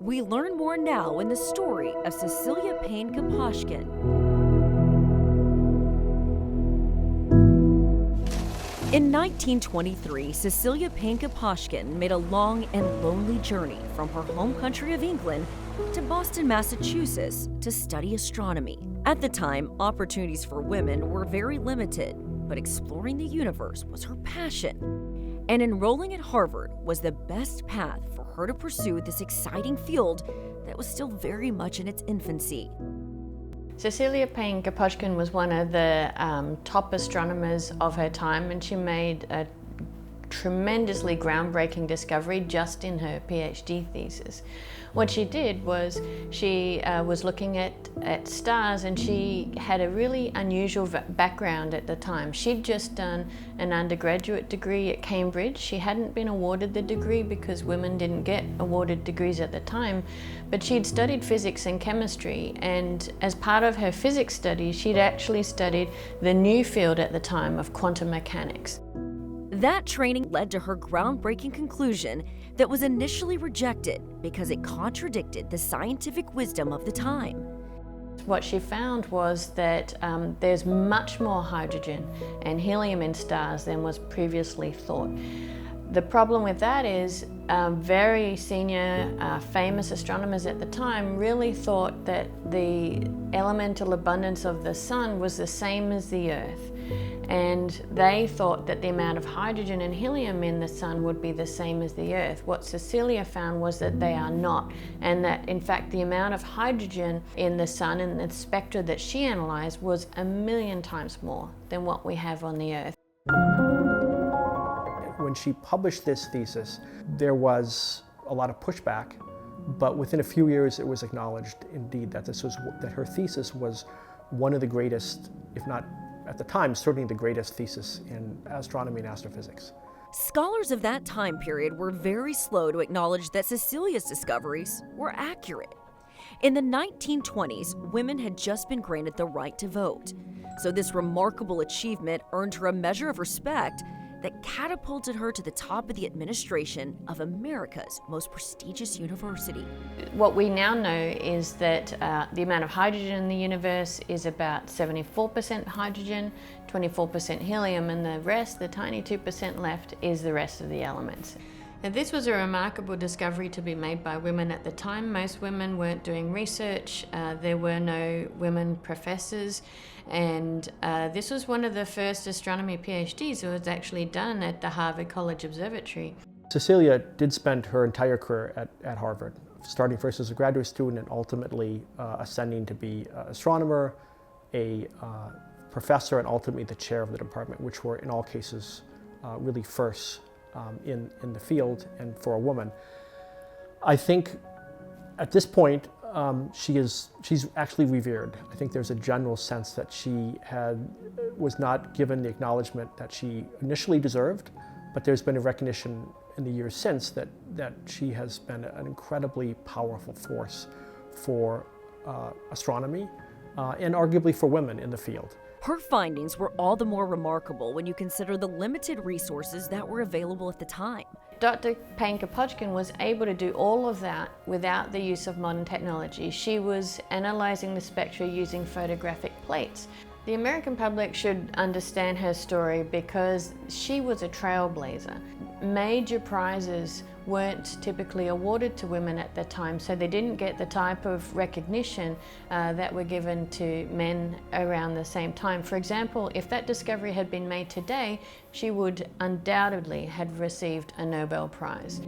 We learn more now in the story of Cecilia Payne-Gaposchkin. In 1923, Cecilia Payne-Gaposchkin made a long and lonely journey from her home country of England to Boston, Massachusetts to study astronomy. At the time, opportunities for women were very limited, but exploring the universe was her passion. And enrolling at Harvard was the best path for her to pursue this exciting field that was still very much in its infancy. Cecilia Payne-Gaposchkin was one of the top astronomers of her time, and she made a tremendously groundbreaking discovery just in her PhD thesis. What she did was she was looking at stars, and she had a really unusual background at the time. She'd just done an undergraduate degree at Cambridge. She hadn't been awarded the degree because women didn't get awarded degrees at the time, but she'd studied physics and chemistry, and as part of her physics studies, she'd actually studied the new field at the time of quantum mechanics. That training led to her groundbreaking conclusion that was initially rejected because it contradicted the scientific wisdom of the time. What she found was that there's much more hydrogen and helium in stars than was previously thought. The problem with that is very senior, famous astronomers at the time really thought that the elemental abundance of the sun was the same as the Earth. And they thought that the amount of hydrogen and helium in the sun would be the same as the Earth. What Cecilia found was that they are not, and that in fact the amount of hydrogen in the sun and the spectra that she analyzed was 1,000,000 times more than what we have on the Earth. When she published this thesis, there was a lot of pushback, but within a few years it was acknowledged indeed that her thesis was one of the greatest, if not at the time, certainly the greatest thesis in astronomy and astrophysics. Scholars of that time period were very slow to acknowledge that Cecilia's discoveries were accurate. In the 1920s, women had just been granted the right to vote, so this remarkable achievement earned her a measure of respect that catapulted her to the top of the administration of America's most prestigious university. What we now know is that the amount of hydrogen in the universe is about 74% hydrogen, 24% helium, and the rest, the tiny 2% left, is the rest of the elements. Now, this was a remarkable discovery to be made by women at the time. Most women weren't doing research. There were no women professors. And this was one of the first astronomy PhDs that was actually done at the Harvard College Observatory. Cecilia did spend her entire career at Harvard, starting first as a graduate student and ultimately ascending to be an astronomer, a professor, and ultimately the chair of the department, which were in all cases really firsts in the field and for a woman. I think at this point she's actually revered. I think there's a general sense that she was not given the acknowledgement that she initially deserved, but there's been a recognition in the years since that she has been an incredibly powerful force for astronomy and arguably for women in the field. Her findings were all the more remarkable when you consider the limited resources that were available at the time. Dr. Payne-Gaposchkin was able to do all of that without the use of modern technology. She was analyzing the spectra using photographic plates. The American public should understand her story because she was a trailblazer. Major prizes weren't typically awarded to women at the time, so they didn't get the type of recognition that were given to men around the same time. For example, if that discovery had been made today, she would undoubtedly have received a Nobel Prize.